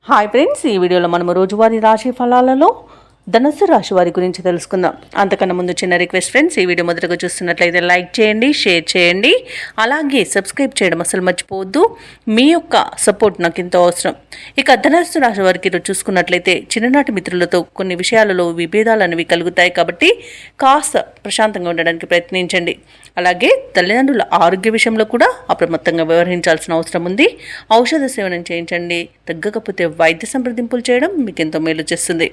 Hi friends, ఈ వీడియోలో మనము రోజువారీ రాశి ఫలాలలో ధనుస్సు రాశి వారి గురించి తెలుసుకుందాం. అంతకన్నా ముందు చిన్న రిక్వెస్ట్ ఫ్రెండ్స్, ఈ వీడియో మొదటగా చూస్తున్నట్లయితే లైక్ చేయండి, షేర్ చేయండి, అలాగే సబ్స్క్రైబ్ చేయడం అసలు మర్చిపోవద్దు. మీ యొక్క సపోర్ట్ నాకు ఎంతో అవసరం. ఇక ధనుస్సు రాశి వారికి చూసుకున్నట్లయితే చిన్ననాటి మిత్రులతో కొన్ని విషయాలలో విభేదాలు అనేవి కలుగుతాయి కాబట్టి కాస్త ప్రశాంతంగా ఉండడానికి ప్రయత్నించండి. అలాగే తల్లిదండ్రుల ఆరోగ్య విషయంలో కూడా అప్రమత్తంగా వ్యవహరించాల్సిన అవసరం ఉంది. ఔషధ సేవనం చేయించండి, తగ్గకపోతే వైద్య సంప్రదింపులు చేయడం మీకు ఎంతో మేలు చేస్తుంది.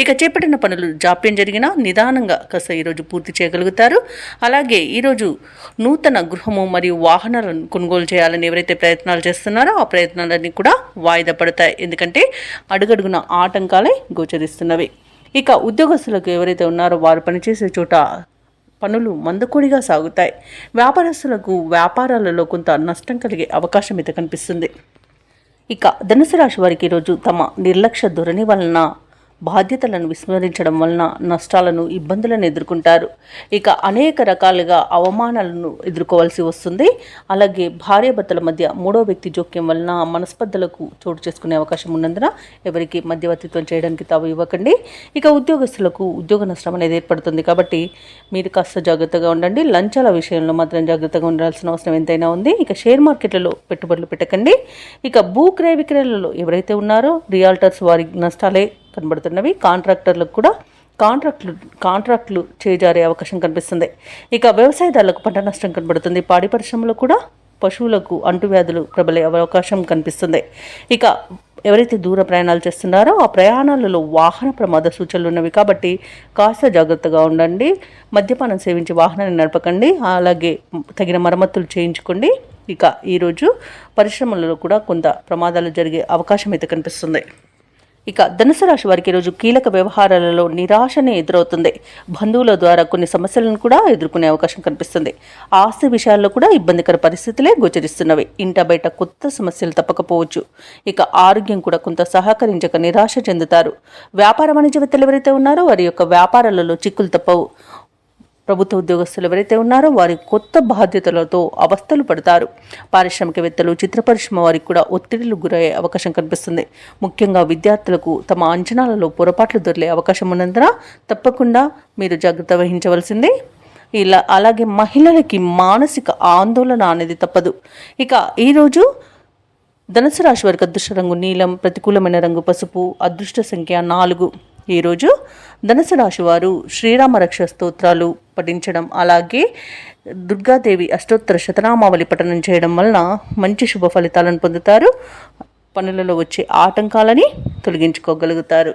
ఇక చేపట్టిన పనులు జాప్యం జరిగినా నిదానంగా కాస్త ఈరోజు పూర్తి చేయగలుగుతారు. అలాగే ఈరోజు నూతన గృహము మరియు వాహనాలను కొనుగోలు చేయాలని ఎవరైతే ప్రయత్నాలు చేస్తున్నారో ఆ ప్రయత్నాలన్నీ కూడా వాయిదా పడతాయి. ఎందుకంటే అడుగడుగున ఆటంకాలే గోచరిస్తున్నవి. ఇక ఉద్యోగస్తులకు ఎవరైతే ఉన్నారో వారు పనిచేసే చోట పనులు మందకొడిగా సాగుతాయి. వ్యాపారస్తులకు వ్యాపారాలలో కొంత నష్టం కలిగే అవకాశం అయితే కనిపిస్తుంది. ఇక ధనుసు రాశి వారికి ఈరోజు తమ నిర్లక్ష్య ధోరణి వలన బాధ్యతలను విస్మరించడం వలన నష్టాలను, ఇబ్బందులను ఎదుర్కొంటారు. ఇక అనేక రకాలుగా అవమానాలను ఎదుర్కోవాల్సి వస్తుంది. అలాగే భార్యాభర్తల మధ్య మూడో వ్యక్తి జోక్యం వలన మనస్పర్ధలకు చోటు చేసుకునే అవకాశం ఉన్నందున ఎవరికి మధ్యవర్తిత్వం చేయడానికి తావు ఇవ్వకండి. ఇక ఉద్యోగస్తులకు ఉద్యోగ నష్టం అనేది ఏర్పడుతుంది కాబట్టి మీరు కాస్త జాగ్రత్తగా ఉండండి. లంచాల విషయంలో మాత్రం జాగ్రత్తగా ఉండాల్సిన అవసరం ఎంతైనా ఉంది. ఇక షేర్ మార్కెట్లలో పెట్టుబడులు పెట్టకండి. ఇక భూ క్రయ విక్రయాలలో ఎవరైతే ఉన్నారో రియాల్టర్స్ వారి నష్టాలే కనబడుతున్నవి. కాంట్రాక్టర్లకు కూడా కాంట్రాక్టులు చేజారే అవకాశం కనిపిస్తుంది. ఇక వ్యవసాయదారులకు పంట నష్టం కనబడుతుంది. పాడి పరిశ్రమలో కూడా పశువులకు అంటువ్యాధులు ప్రబలే అవకాశం కనిపిస్తుంది. ఇక ఎవరైతే దూర ప్రయాణాలు చేస్తున్నారో ఆ ప్రయాణాలలో వాహన ప్రమాద సూచనలు ఉన్నవి కాబట్టి కాస్త జాగ్రత్తగా ఉండండి. మద్యపానం సేవించి వాహనాన్ని నడపకండి. అలాగే తగిన మరమ్మతులు చేయించుకోండి. ఇక ఈరోజు పరిశ్రమలలో కూడా కొంత ప్రమాదాలు జరిగే అవకాశం అయితే కనిపిస్తుంది. ఇక ధనుసు రాశి వారికి ఈరోజు కీలక వ్యవహారాలలో నిరాశనే ఎదురవుతుంది. బంధువుల ద్వారా కొన్ని సమస్యలను కూడా ఎదుర్కొనే అవకాశం కనిపిస్తుంది. ఆస్తి విషయాల్లో కూడా ఇబ్బందికర పరిస్థితులే గోచరిస్తున్నవి. ఇంట బయట కొత్త సమస్యలు తప్పకపోవచ్చు. ఇక ఆరోగ్యం కూడా కొంత సహకరించక నిరాశ చెందుతారు. వ్యాపార వాణిజ్యవేత్తలు ఎవరైతే ఉన్నారో వారి యొక్క వ్యాపారాలలో చిక్కులు తప్పవు. ప్రభుత్వ ఉద్యోగస్తులు ఎవరైతే ఉన్నారో వారి కొత్త బాధ్యతలతో అవస్థలు పడతారు. పారిశ్రామికవేత్తలు, చిత్ర పరిశ్రమ వారికి కూడా ఒత్తిడిలు గురయ్యే అవకాశం కనిపిస్తుంది. ముఖ్యంగా విద్యార్థులకు తమ అంచనాలలో పొరపాట్లు దొరికే అవకాశం ఉన్నందున తప్పకుండా మీరు జాగ్రత్త వహించవలసిందే. అలాగే మహిళలకి మానసిక ఆందోళన అనేది తప్పదు. ఇక ఈరోజు ధనుసు రాశి వారికి అదృష్ట రంగు నీలం, ప్రతికూలమైన రంగు పసుపు, అదృష్ట సంఖ్య 4. ఈరోజు ధనుసు రాశి వారు శ్రీరామ రక్ష స్తోత్రాలు పఠించడం, అలాగే దుర్గాదేవి అష్టోత్తర శతనామావళి పఠనం చేయడం వలన మంచి శుభ ఫలితాలను పొందుతారు. పనులలో వచ్చే ఆటంకాలని తొలగించుకోగలుగుతారు.